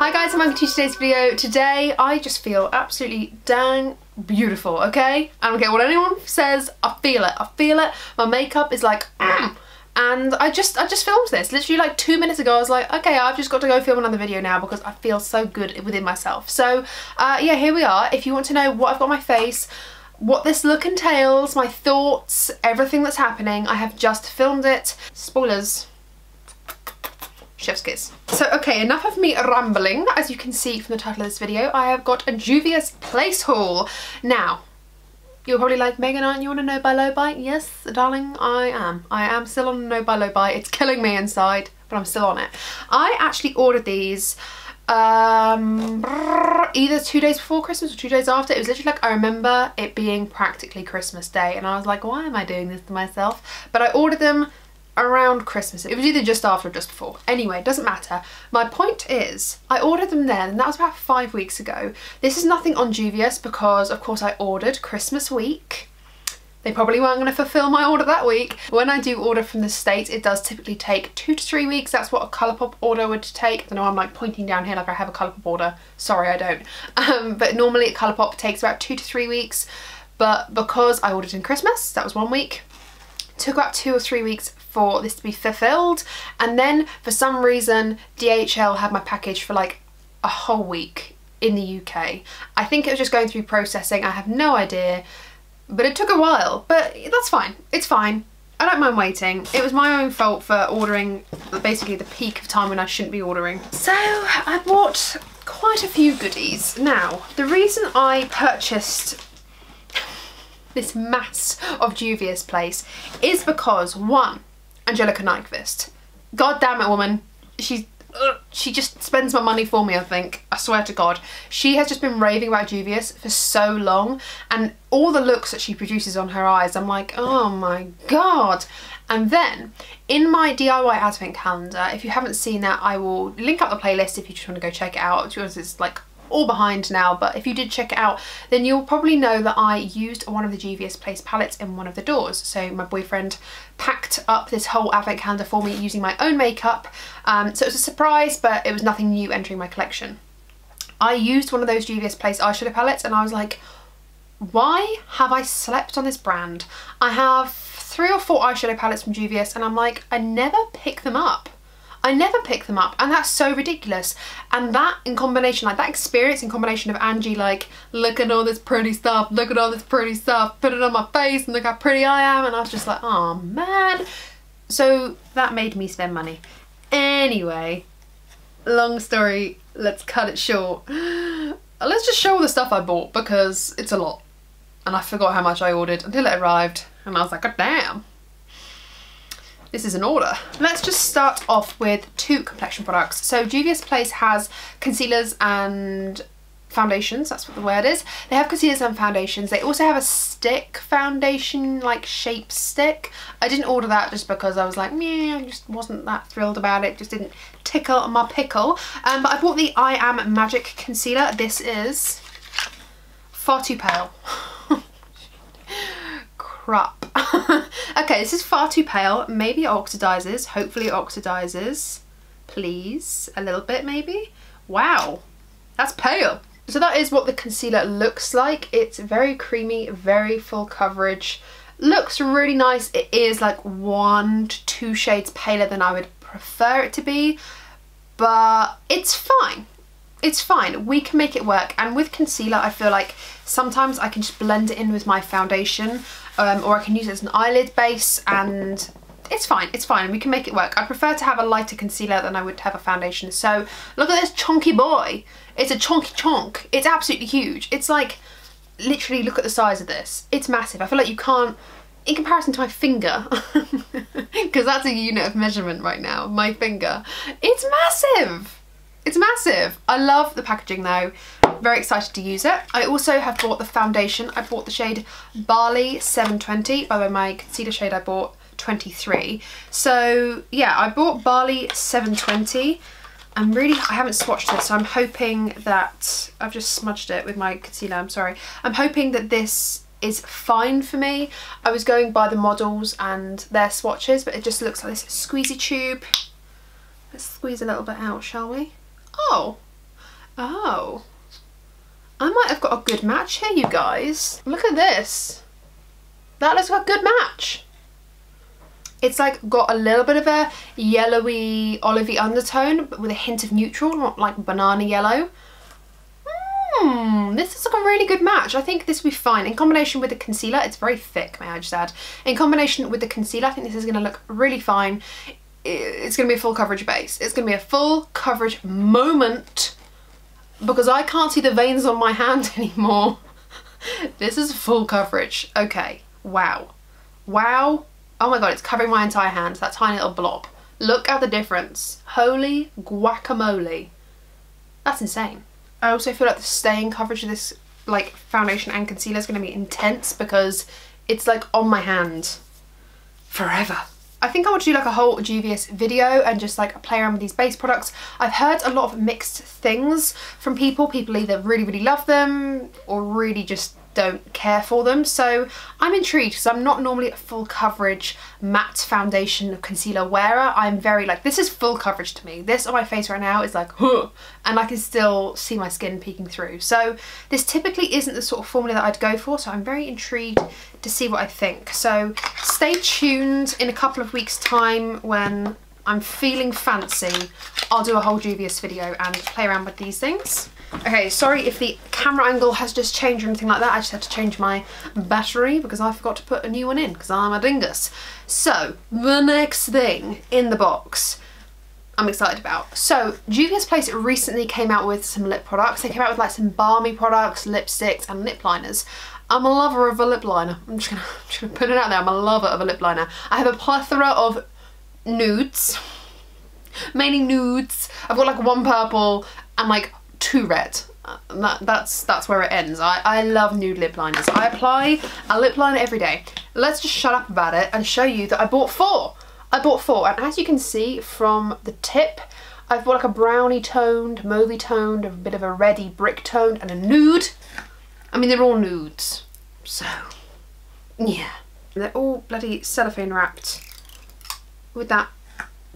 Hi guys and welcome to today's video. Today I just feel absolutely dang beautiful, okay? I don't care what anyone says, I feel it. I feel it. My makeup is like and I just filmed this literally like 2 minutes ago. I was like, okay, I've just got to go film another video now because I feel so good within myself. So yeah, here we are. If you want to know what I've got on my face, what this look entails, my thoughts, everything that's happening, I have just filmed it. Spoilers. Chef's kiss. So okay, enough of me rambling. As you can see from the title of this video, I have got a Juvias Place haul. Now, you're probably like, Megan, aren't you on a no buy low buy? Yes, darling, I am. I am still on a no buy low buy. It's killing me inside, but I'm still on it. I actually ordered these either 2 days before Christmas or 2 days after. It was literally like, I remember it being practically Christmas Day and I was like, why am I doing this to myself? But I ordered them around Christmas. It was either just after or just before. Anyway, doesn't matter. My point is, I ordered them then, and that was about 5 weeks ago. This is nothing on Juvias because, of course, I ordered Christmas week. They probably weren't going to fulfill my order that week. When I do order from the States, it does typically take 2 to 3 weeks. That's what a Colourpop order would take. I don't know, I'm like pointing down here like I have a Colourpop order. Sorry, I don't. But normally at Colourpop takes about 2 to 3 weeks. But because I ordered in Christmas, that was 1 week. It took about 2 or 3 weeks for this to be fulfilled, and then for some reason DHL had my package for like a whole week in the UK. I think it was just going through processing, I have no idea, but it took a while, but that's fine, it's fine. I don't mind waiting. It was my own fault for ordering basically the peak of time when I shouldn't be ordering. So I bought quite a few goodies. Now, the reason I purchased this mass of Juvias Place is because, one, Angelica Nyquist. God damn it, woman. She just spends my money for me, I think. I swear to God. She has just been raving about Juvias for so long, and all the looks that she produces on her eyes, I'm like, oh my God. And then in my DIY advent calendar, if you haven't seen that, I will link up the playlist if you just want to go check it out. To be honest, it's like all behind now, but if you did check it out, then you'll probably know that I used one of the Juvias Place palettes in one of the doors. So my boyfriend packed up this whole advent calendar for me using my own makeup. So it was a surprise, but it was nothing new entering my collection. I used one of those Juvias Place eyeshadow palettes and I was like, why have I slept on this brand? I have 3 or 4 eyeshadow palettes from Juvias and I'm like, I never pick them up. I never pick them up, and that's so ridiculous. And that in combination, like that experience in combination of Angie like, look at all this pretty stuff, look at all this pretty stuff, put it on my face and look how pretty I am, and I was just like, oh man. So that made me spend money. Anyway, long story, let's cut it short. Let's just show all the stuff I bought because it's a lot. And I forgot how much I ordered until it arrived and I was like, God damn. This is an order. Let's just start off with 2 complexion products. So Juvias Place has concealers and foundations, that's what the word is. They have concealers and foundations. They also have a stick foundation, like shape stick. I didn't order that just because I was like, meh, I just wasn't that thrilled about it. Just didn't tickle my pickle. But I bought the I Am Magic concealer. This is far too pale. Crap. Okay, this is far too pale. Maybe it oxidizes. Hopefully it oxidizes. Please. A little bit maybe. Wow. That's pale. So that is what the concealer looks like. It's very creamy, very full coverage. Looks really nice. It is like 1 to 2 shades paler than I would prefer it to be. But it's fine. It's fine. We can make it work. And with concealer, I feel like sometimes I can just blend it in with my foundation. Or I can use it as an eyelid base and it's fine, it's fine, we can make it work. I prefer to have a lighter concealer than I would have a foundation. So look at this chonky boy. It's a chonky chonk. It's absolutely huge. It's like, literally look at the size of this. It's massive. I feel like you can't, in comparison to my finger, because that's a unit of measurement right now, my finger, it's massive. It's massive. I love the packaging though. Very excited to use it. I also have bought the foundation. I bought the shade Barley 720. By the way, my concealer shade I bought 23. So yeah, I bought Barley 720. I haven't swatched this, so I'm hoping that, I've just smudged it with my concealer, I'm sorry. I'm hoping that this is fine for me. I was going by the models and their swatches, but it just looks like this squeezy tube. Let's squeeze a little bit out, shall we? Oh, Oh. I might have got a good match here, you guys. Look at this. That looks like a good match. It's like got a little bit of a yellowy, olivey undertone, but with a hint of neutral, not like banana yellow. This is like a really good match. I think this will be fine. In combination with the concealer, it's very thick, may I just add. In combination with the concealer, I think this is going to look really fine. It's going to be a full coverage base. It's going to be a full coverage moment because I can't see the veins on my hand anymore. This is full coverage. Okay. Wow. Wow. Oh my god, it's covering my entire hand. That tiny little blob. Look at the difference. Holy guacamole. That's insane. I also feel like the staying coverage of this like foundation and concealer is going to be intense because it's like on my hand forever. I think I want to do like a whole Juvias video and just like play around with these base products. I've heard a lot of mixed things from people. People either really love them or really just don't care for them. So I'm intrigued because I'm not normally a full coverage matte foundation concealer wearer. I'm very like, this is full coverage to me. This on my face right now is like, huh, and I can still see my skin peeking through. So this typically isn't the sort of formula that I'd go for. So I'm very intrigued to see what I think. So stay tuned. In a couple of weeks time when I'm feeling fancy, I'll do a whole Juvias video and play around with these things. Okay, sorry if the camera angle has just changed or anything like that. I just had to change my battery because I forgot to put a new one in because I'm a dingus. So, the next thing in the box I'm excited about. So, Juvias Place recently came out with some lip products. They came out with like some balmy products, lipsticks and lip liners. I'm a lover of a lip liner. I'm just gonna put it out there. I'm a lover of a lip liner. I have a plethora of nudes, mainly nudes. I've got like one purple and like 2 red. That's where it ends. I love nude lip liners. I apply a lip liner every day. Let's just shut up about it and show you that I bought 4. I bought 4, and as you can see from the tip, I've bought like a brownie toned, mauvey toned, a bit of a reddy brick toned, and a nude. I mean, they're all nudes. So, yeah. They're all bloody cellophane wrapped with that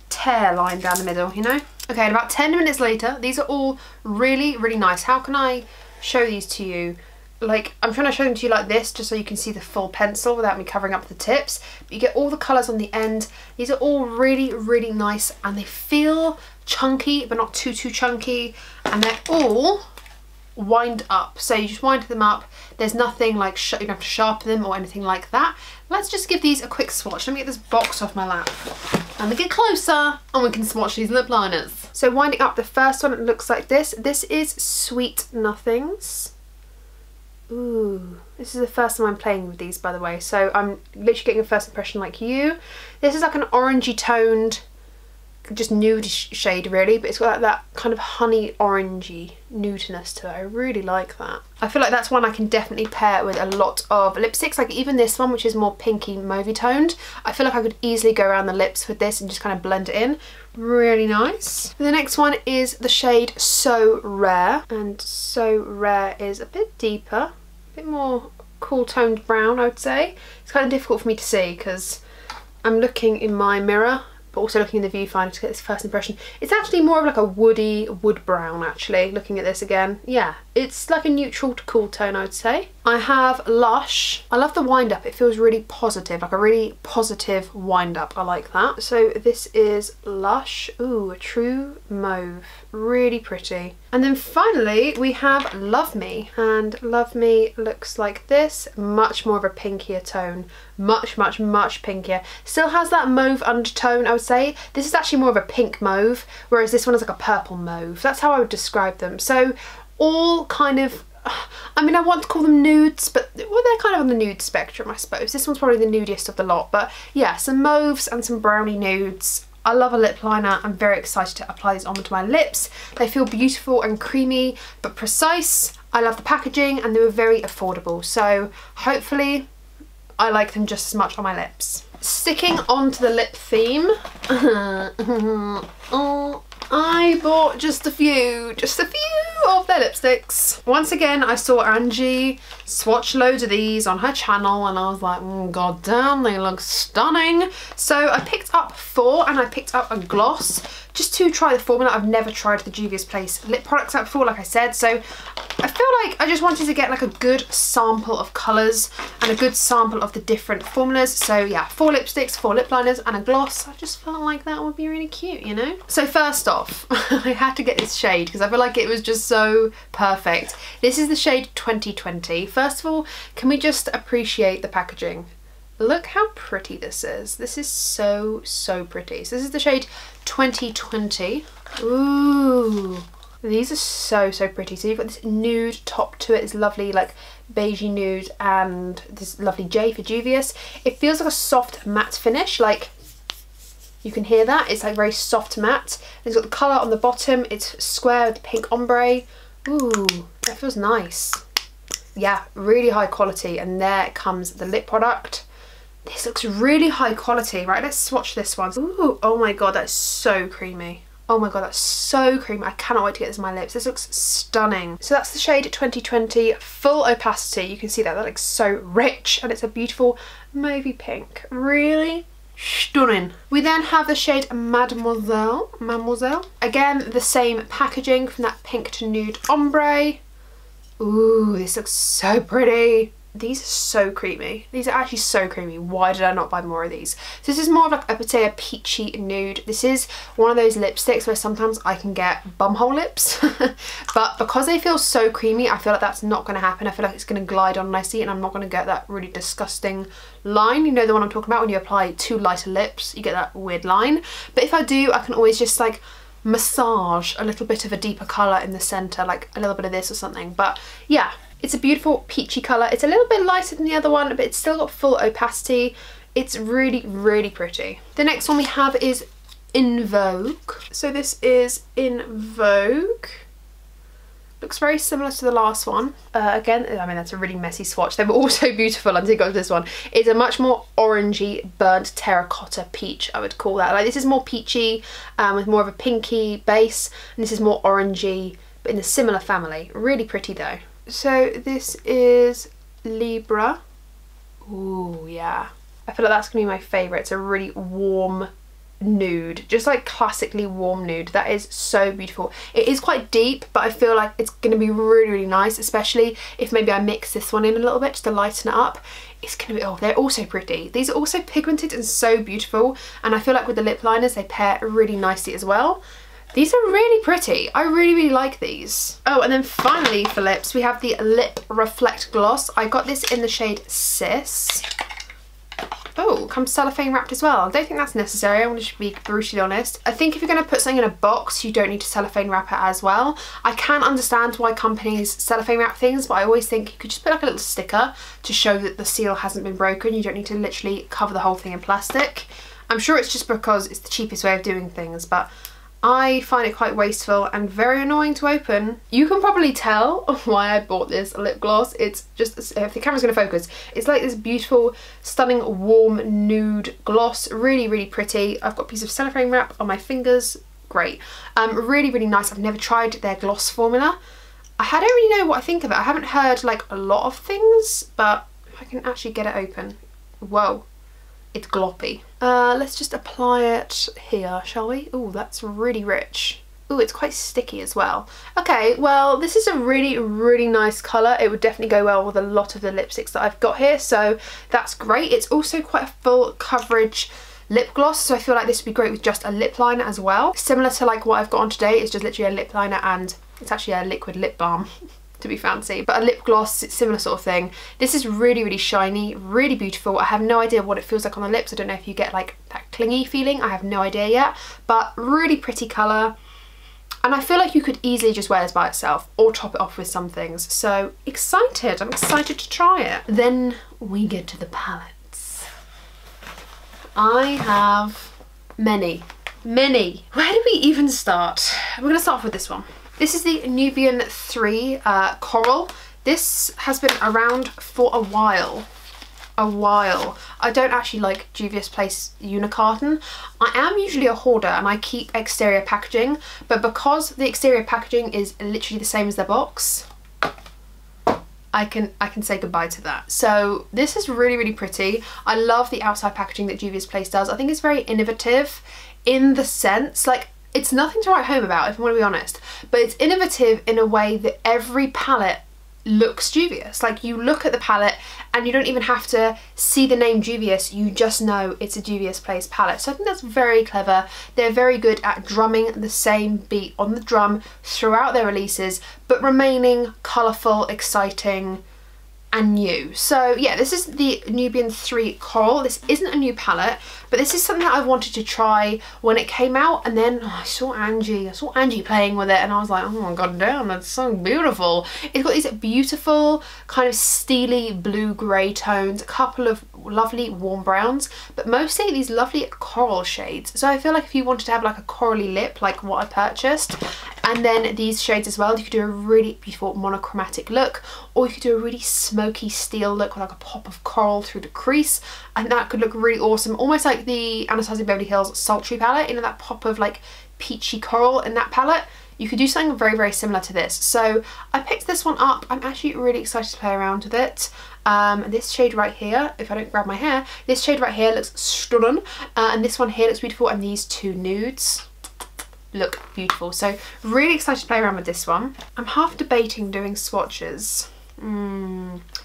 tear line down the middle, you know? Okay, and about 10 minutes later, these are all really nice. How can I show these to you? Like, I'm trying to show them to you like this, just so you can see the full pencil without me covering up the tips. But you get all the colours on the end. These are all really nice, and they feel chunky, but not too chunky. And they're all wind up. So you just wind them up. There's nothing like, you don't have to sharpen them or anything like that. Let's just give these a quick swatch. Let me get this box off my lap. And we get closer and we can swatch these lip liners. So winding up, the first one, it looks like this. This is Sweet Nothings. Ooh, this is the first time I'm playing with these, by the way. So I'm literally getting a first impression like you. This is like an orangey toned, just nude shade really, but it's got like that kind of honey orangey nudeness to it. I really like that. I feel like that's one I can definitely pair with a lot of lipsticks, like even this one, which is more pinky mauvey toned. I feel like I could easily go around the lips with this and just kind of blend it in. Really nice. The next one is the shade So Rare, and So Rare is a bit deeper, a bit more cool toned brown, I would say. It's kind of difficult for me to see because I'm looking in my mirror, but also looking in the viewfinder to get this first impression. It's actually more of like a woody wood brown, actually, looking at this again. Yeah, it's like a neutral to cool tone, I would say. I have Lush. I love the wind up. It feels really positive, like a really positive wind up. I like that. So this is Lush. Ooh, a true mauve. Really pretty. And then finally we have Love Me, and Love Me looks like this. Much more of a pinkier tone. Much pinkier. Still has that mauve undertone, I would say. This is actually more of a pink mauve, whereas this one is like a purple mauve. That's how I would describe them. So all kind of, I mean, I want to call them nudes, but well, they're kind of on the nude spectrum, I suppose. This one's probably the nudiest of the lot, but yeah, some mauves and some brownie nudes. I love a lip liner. I'm very excited to apply these onto my lips. They feel beautiful and creamy, but precise. I love the packaging, and they were very affordable. So hopefully I like them just as much on my lips. Sticking on to the lip theme, I bought just a few. of their lipsticks. Once again, I saw Angie swatch loads of these on her channel and I was like, god damn, they look stunning. So I picked up 4 and I picked up a gloss just to try the formula. I've never tried the Juvias Place lip products out before, like I said, so I feel like I just wanted to get like a good sample of colours and a good sample of the different formulas. So yeah, 4 lipsticks, 4 lip liners and a gloss. I just felt like that would be really cute, you know? So first off, I had to get this shade because I feel like it was just so perfect. This is the shade 2020. First of all, can we just appreciate the packaging? Look how pretty this is. This is so, so pretty. So this is the shade 2020. Ooh, these are so, so pretty. So you've got this nude top to it, this lovely like beigey nude, and this lovely J for Juvias. It feels like a soft matte finish, like you can hear that. It's like very soft matte. It's got the colour on the bottom. It's square with pink ombre. Ooh, that feels nice. Yeah, really high quality. And there comes the lip product. This looks really high quality, right? Let's swatch this one. Ooh, oh my god, that's so creamy. Oh my god, that's so creamy. I cannot wait to get this on my lips. This looks stunning. So that's the shade 2020, full opacity. You can see that looks so rich and it's a beautiful mauvey pink. Really stunning. We then have the shade Mademoiselle. Again, the same packaging from that pink to nude ombre. Ooh, this looks so pretty. These are so creamy. These are actually so creamy. Why did I not buy more of these? So this is more of like, I would say, a peachy nude. This is one of those lipsticks where sometimes I can get bumhole lips. But because they feel so creamy, I feel like that's not going to happen. I feel like it's going to glide on nicely and I'm not going to get that really disgusting line. You know the one I'm talking about, when you apply too lighter lips, you get that weird line. But if I do, I can always just like massage a little bit of a deeper colour in the centre, like a little bit of this or something. But yeah. It's a beautiful peachy colour. It's a little bit lighter than the other one, but it's still got full opacity. It's really, really pretty. The next one we have is In Vogue. So this is In Vogue. Looks very similar to the last one. Again, I mean, that's a really messy swatch. They were all so beautiful until I got to this one. It's a much more orangey, burnt terracotta peach, I would call that. Like, this is more peachy, with more of a pinky base, and this is more orangey, but in a similar family. Really pretty though. So this is Libra. Ooh, yeah. I feel like that's gonna be my favourite. It's a really warm nude, just like classically warm nude. That is so beautiful. It is quite deep, but I feel like it's gonna be really, really nice, especially if maybe I mix this one in a little bit just to lighten it up. It's gonna be, oh, they're also pretty. These are also pigmented and so beautiful, and I feel like with the lip liners they pair really nicely as well. These are really pretty. I really, really like these. Oh, and then finally for lips, we have the Lip Reflect Gloss. I got this in the shade Sis. Oh, comes cellophane wrapped as well. I don't think that's necessary, I want to be brutally honest. I think if you're going to put something in a box, you don't need to cellophane wrap it as well. I can understand why companies cellophane wrap things, but I always think you could just put like a little sticker to show that the seal hasn't been broken. You don't need to literally cover the whole thing in plastic. I'm sure it's just because it's the cheapest way of doing things, but I find it quite wasteful and very annoying to open. You can probably tell why I bought this lip gloss. It's just, if the camera's going to focus, it's like this beautiful, stunning, warm nude gloss. Really, really pretty. I've got a piece of cellophane wrap on my fingers. Great. Really, really nice. I've never tried their gloss formula. I don't really know what I think of it. I haven't heard like a lot of things, but if I can actually get it open. Whoa. It's gloppy. Let's just apply it here, shall we? Oh, that's really rich. Oh, it's quite sticky as well. Okay, well, this is a really, really nice colour. It would definitely go well with a lot of the lipsticks that I've got here, so that's great. It's also quite a full coverage lip gloss, so I feel like this would be great with just a lip liner as well. Similar to like what I've got on today, it's just literally a lip liner and it's actually a liquid lip balm. To be fancy, but a lip gloss, it's similar sort of thing. This is really, really shiny, really beautiful. I have no idea what it feels like on the lips. I don't know if you get like that clingy feeling. I have no idea yet, but really pretty colour. And I feel like you could easily just wear this by itself or top it off with some things. So excited, I'm excited to try it. Then we get to the palettes. I have many. Where do we even start? We're gonna start off with this one. This is the Nubian 3 Coral. This has been around for a while. a while. I don't actually like Juvias Place unicarton. I am usually a hoarder and I keep exterior packaging, but because the exterior packaging is literally the same as their box, I can say goodbye to that. So this is really, really pretty. I love the outside packaging that Juvias Place does. I think it's very innovative in the sense, like, it's nothing to write home about if I want to be honest, but it's innovative in a way that every palette looks Juvias. Like, you look at the palette and you don't even have to see the name Juvias, you just know it's a Juvias Place palette. So I think that's very clever. They're very good at drumming the same beat on the drum throughout their releases, but remaining colourful, exciting and new. So yeah, this is the Nubian 3 Coral. This isn't a new palette, but this is something that I wanted to try when it came out, and then I saw Angie playing with it and I was like, oh my god damn, that's so beautiful. It's got these beautiful kind of steely blue grey tones, a couple of lovely warm browns, but mostly these lovely coral shades. So I feel like if you wanted to have like a corally lip like what I purchased, and then these shades as well, you could do a really beautiful monochromatic look, or you could do a really smoky steel look with like a pop of coral through the crease, and that could look really awesome, almost like the Anastasia Beverly Hills Sultry palette, you know, that pop of like peachy coral in that palette. You could do something very, very similar to this. So I picked this one up. I'm actually really excited to play around with it. This shade right here, if I don't grab my hair, this shade right here looks stunning, and this one here looks beautiful, and these two nudes look beautiful. So really excited to play around with this one. I'm half debating doing swatches.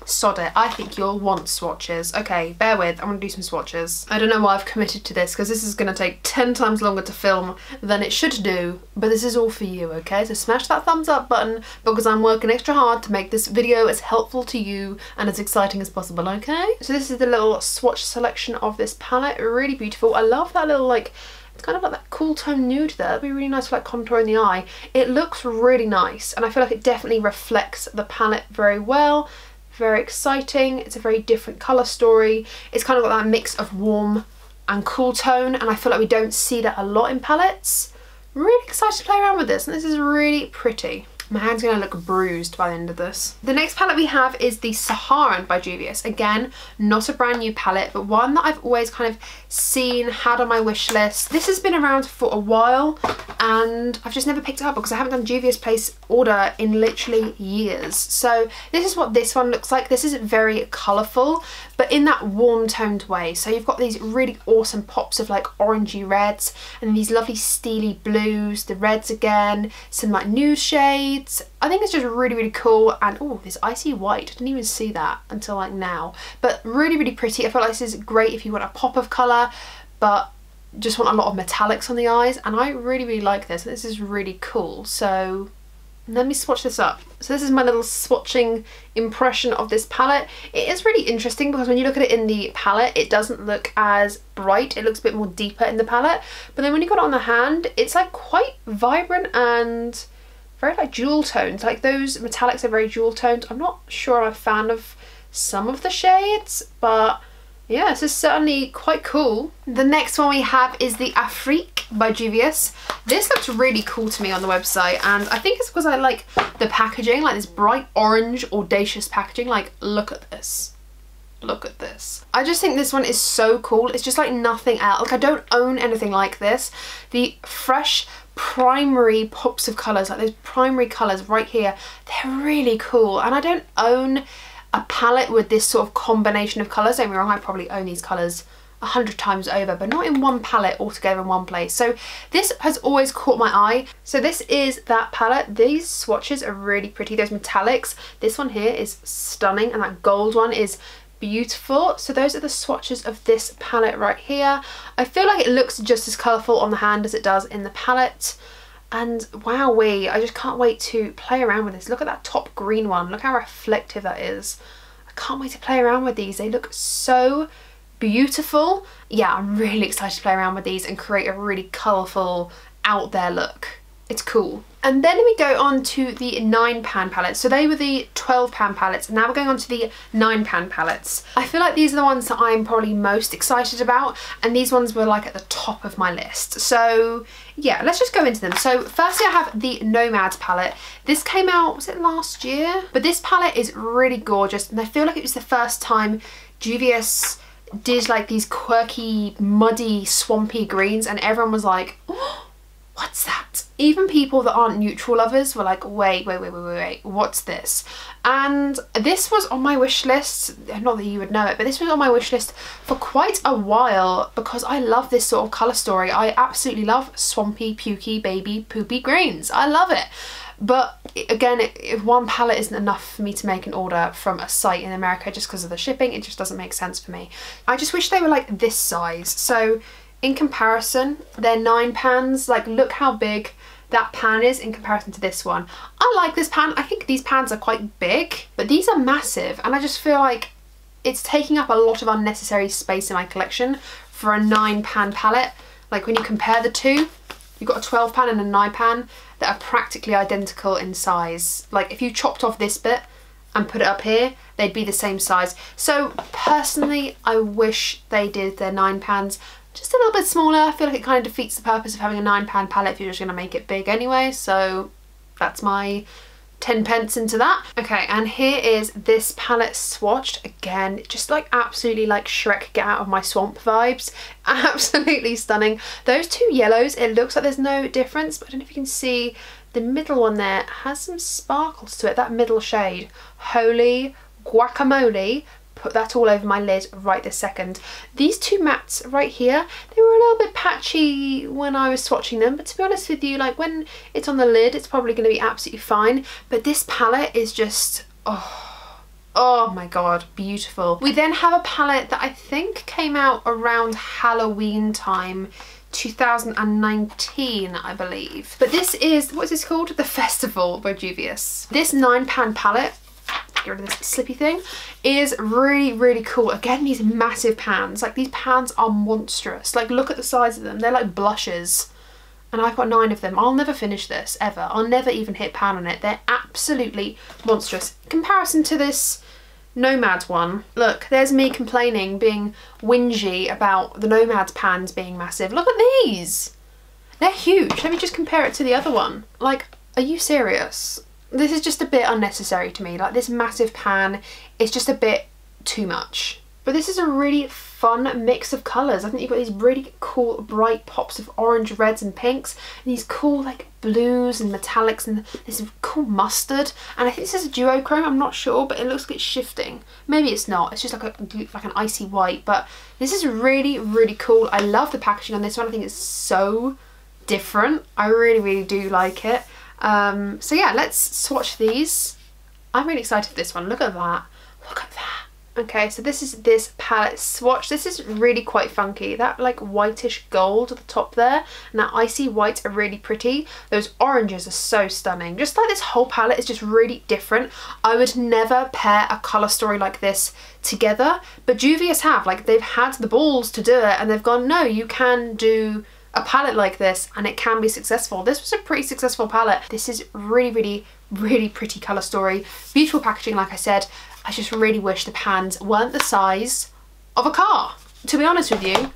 Sod it, I think you'll want swatches. Okay, bear with, I'm gonna do some swatches. I don't know why I've committed to this, because this is gonna take 10 times longer to film than it should do, but this is all for you, okay? So smash that thumbs up button, because I'm working extra hard to make this video as helpful to you and as exciting as possible, okay? So this is the little swatch selection of this palette, really beautiful. I love that little like, it's kind of like that cool tone nude there. That'd be really nice for like contouring the eye. It looks really nice, and I feel like it definitely reflects the palette very well. Very exciting. It's a very different colour story. It's kind of got that mix of warm and cool tone, and I feel like we don't see that a lot in palettes. Really excited to play around with this, and this is really pretty. My hand's gonna look bruised by the end of this. The next palette we have is the Saharan by Juvias. Again, not a brand new palette, but one that I've always kind of seen, had on my wish list. This has been around for a while, and I've just never picked it up because I haven't done Juvias Place order in literally years. So this is what this one looks like. This is very colourful, but in that warm toned way. So you've got these really awesome pops of like orangey reds, and these lovely steely blues, the reds again, some like nude shades. I think it's just really, really cool, and oh, this icy white, I didn't even see that until like now, but really, really pretty. I feel like this is great if you want a pop of colour but just want a lot of metallics on the eyes, and I really, really like this. This is really cool. So let me swatch this up. So this is my little swatching impression of this palette. It is really interesting because when you look at it in the palette, it doesn't look as bright. It looks a bit more deeper in the palette, but then when you got it on the hand, it's like quite vibrant and very like jewel tones. Like those metallics are very jewel toned. I'm not sure I'm a fan of some of the shades, but yeah, this is certainly quite cool. The next one we have is the Afrique by Juvias. This looks really cool to me on the website, and I think it's because I like the packaging, like this bright orange audacious packaging. Like, look at this. Look at this. I just think this one is so cool. It's just like nothing else. Like, I don't own anything like this. The fresh primary pops of colours, like those primary colours right here, they're really cool, and I don't own a palette with this sort of combination of colours. Don't get me wrong, I probably own these colours 100 times over, but not in one palette all together in one place. So this has always caught my eye. So this is that palette. These swatches are really pretty, those metallics. This one here is stunning, and that gold one is beautiful. So those are the swatches of this palette right here. I feel like it looks just as colourful on the hand as it does in the palette, and wowee, I just can't wait to play around with this. Look at that top green one, look how reflective that is. I can't wait to play around with these. They look so beautiful. Yeah, I'm really excited to play around with these and create a really colourful out there look. It's cool. And then we go on to the £9 palettes. So they were the £12 palettes. Now we're going on to the £9 palettes. I feel like these are the ones that I'm probably most excited about, and these ones were like at the top of my list. So yeah, let's just go into them. So firstly I have the Nomads palette. This came out, was it last year? But this palette is really gorgeous, and I feel like it was the first time Juvias did like these quirky, muddy, swampy greens, and everyone was like, oh, what's that? Even people that aren't neutral lovers were like, wait, what's this? And this was on my wish list, not that you would know it, but this was on my wish list for quite a while because I love this sort of colour story. I absolutely love swampy, pukey, baby, poopy greens. I love it. But again, if one palette isn't enough for me to make an order from a site in America just because of the shipping, it just doesn't make sense for me. I just wish they were like this size. So in comparison, they're 9 pans. Like, look how big that pan is in comparison to this one. I like this pan. I think these pans are quite big, but these are massive, and I just feel like it's taking up a lot of unnecessary space in my collection for a 9 pan palette. Like, when you compare the two, you've got a 12 pan and a 9 pan that are practically identical in size. Like, if you chopped off this bit and put it up here, they'd be the same size. So personally, I wish they did their 9 pans just a little bit smaller. I feel like it kind of defeats the purpose of having a 9 pan palette if you're just going to make it big anyway. So that's my 10 pence into that. Okay, and here is this palette swatched. Again, just like absolutely like Shrek Get Out of My Swamp vibes. Absolutely stunning. Those two yellows, it looks like there's no difference, but I don't know if you can see the middle one there has some sparkles to it. That middle shade, holy guacamole. Put that all over my lid right this second. These two mattes right here, they were a little bit patchy when I was swatching them, but to be honest with you, like when it's on the lid, it's probably going to be absolutely fine. But this palette is just, oh my god, beautiful. We then have a palette that I think came out around Halloween time, 2019, I believe. But this is, what is this called? The Festival by Juvias. This 9 pan palette, get rid of this slippy thing, is really cool. Again, these massive pans, like these pans are monstrous. Like, look at the size of them. They're like blushes, and I've got 9 of them. I'll never finish this ever. I'll never even hit pan on it. They're absolutely monstrous. In comparison to this Nomads one, look, there's me complaining, being whingy about the Nomads pans being massive. Look at these. They're huge. Let me just compare it to the other one. Like, are you serious? This is just a bit unnecessary to me. Like, this massive pan is just a bit too much. But this is a really fun mix of colours. I think you've got these really cool bright pops of orange, reds and pinks, and these cool like blues and metallics, and this cool mustard. And I think this is a duochrome, I'm not sure, but it looks like it's shifting. Maybe it's not, it's just like an icy white, but this is really cool. I love the packaging on this one. I think it's so different. I really do like it. So yeah, let's swatch these. I'm really excited for this one. Look at that. Look at that. Okay, so this is this palette swatch. This is really quite funky. That like whitish gold at the top there and that icy white are really pretty. Those oranges are so stunning. Just like this whole palette is just really different. I would never pair a colour story like this together, but Juvias have. Like, they've had the balls to do it and they've gone, no, you can do a palette like this and it can be successful. This was a pretty successful palette. This is really pretty colour story. Beautiful packaging, like I said. I just really wish the pans weren't the size of a car. To be honest with you,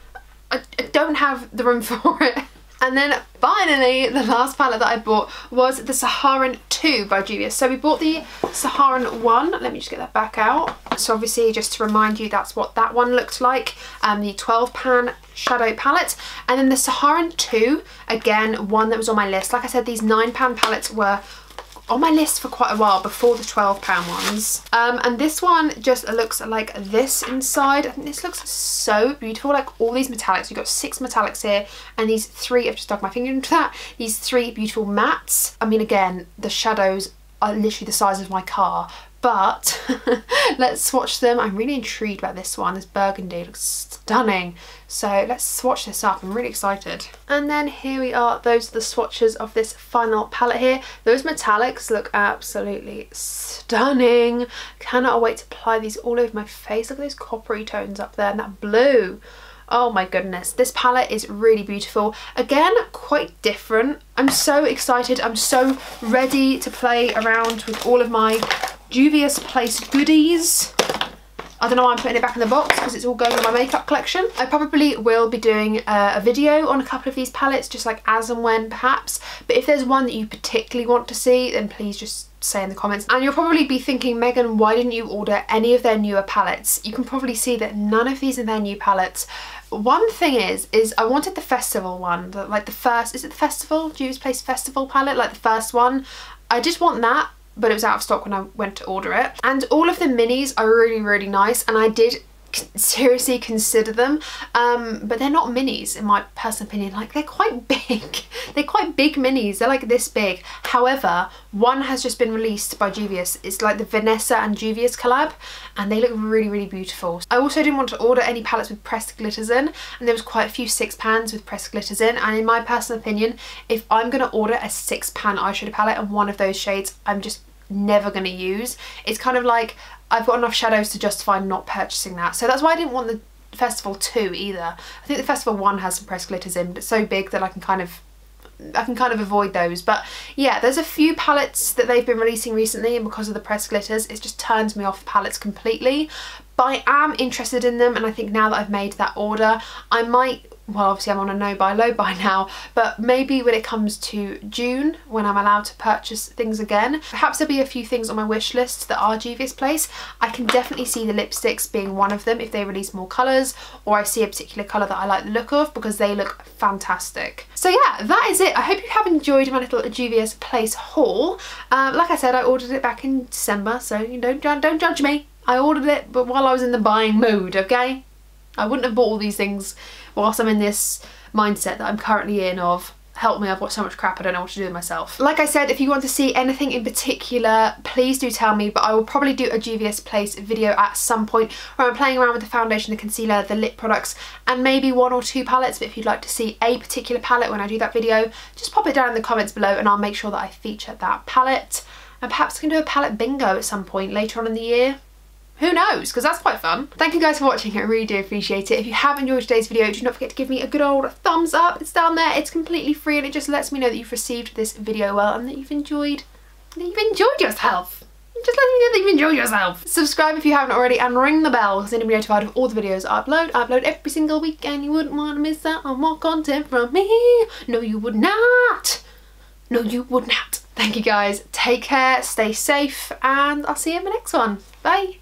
I don't have the room for it. And then finally, the last palette that I bought was the Saharan 2 by Juvias. So we bought the Saharan 1. Let me just get that back out. So obviously, just to remind you, that's what that one looked like. The 12 pan shadow palette. And then the Saharan 2, again, one that was on my list. Like I said, these 9 pan palettes were on my list for quite a while before the 12 pound ones. And this one just looks like this inside. I think this looks so beautiful. Like, all these metallics, you've got 6 metallics here and these 3, I've just dug my finger into that, these 3 beautiful mattes. I mean, again, the shadows are literally the size of my car, but let's swatch them. I'm really intrigued about this one. This burgundy looks stunning. So let's swatch this up. I'm really excited. And then here we are. Those are the swatches of this final palette here. Those metallics look absolutely stunning. Cannot wait to apply these all over my face. Look at those coppery tones up there and that blue. Oh my goodness, this palette is really beautiful. Again, quite different. I'm so excited. I'm so ready to play around with all of my Juvias Place goodies. I don't know why I'm putting it back in the box because it's all going in my makeup collection. I probably will be doing a video on a couple of these palettes, just like as and when perhaps. But if there's one that you particularly want to see, then please just say in the comments. And you'll probably be thinking, Megan, why didn't you order any of their newer palettes? You can probably see that none of these are their new palettes. One thing is I wanted the festival one, like the first, is it the festival? Juvias Place festival palette, like the first one. I just want that, but it was out of stock when I went to order it. And all of the minis are really, really nice, and I did seriously consider them, but they're not minis in my personal opinion. Like, they're quite big. They're quite big minis. They're like this big. However, one has just been released by Juvias. It's like the Vanessa and Juvias collab, and they look really, really beautiful. I also didn't want to order any palettes with pressed glitters in, and there was quite a few 6-pans with pressed glitters in, and in my personal opinion, if I'm going to order a 6-pan eyeshadow palette and one of those shades I'm just never going to use, it's kind of like I've got enough shadows to justify not purchasing that. So that's why I didn't want the Festival 2 either. I think the Festival 1 has some pressed glitters in, but it's so big that I can kind of avoid those. But yeah, there's a few palettes that they've been releasing recently, and because of the pressed glitters, it just turns me off the palettes completely. But I am interested in them, and I think now that I've made that order, I might, well, obviously I'm on a no buy low buy now, but maybe when it comes to June, when I'm allowed to purchase things again, perhaps there'll be a few things on my wish list that are Juvias Place. I can definitely see the lipsticks being one of them if they release more colours, or I see a particular colour that I like the look of, because they look fantastic. So yeah, that is it. I hope you have enjoyed my little Juvias Place haul. Like I said, I ordered it back in December, so you don't judge me. I ordered it, but while I was in the buying mood, okay? I wouldn't have bought all these things whilst I'm in this mindset that I'm currently in of, help me, I've got so much crap I don't know what to do with myself. Like I said, if you want to see anything in particular, please do tell me, but I will probably do a Juvias Place video at some point where I'm playing around with the foundation, the concealer, the lip products, and maybe 1 or 2 palettes. But if you'd like to see a particular palette when I do that video, just pop it down in the comments below and I'll make sure that I feature that palette. And perhaps I can do a palette bingo at some point later on in the year. Who knows, because that's quite fun. Thank you guys for watching, I really do appreciate it. If you have enjoyed today's video, do not forget to give me a good old thumbs up. It's down there, it's completely free, and it just lets me know that you've received this video well and that you've enjoyed yourself. Just let me know that you've enjoyed yourself. Subscribe if you haven't already, and ring the bell because then you'll be notified of all the videos I upload. I upload every single week and you wouldn't want to miss out on more content from me. No, you would not. No, you would not. Thank you guys, take care, stay safe, and I'll see you in the next one. Bye.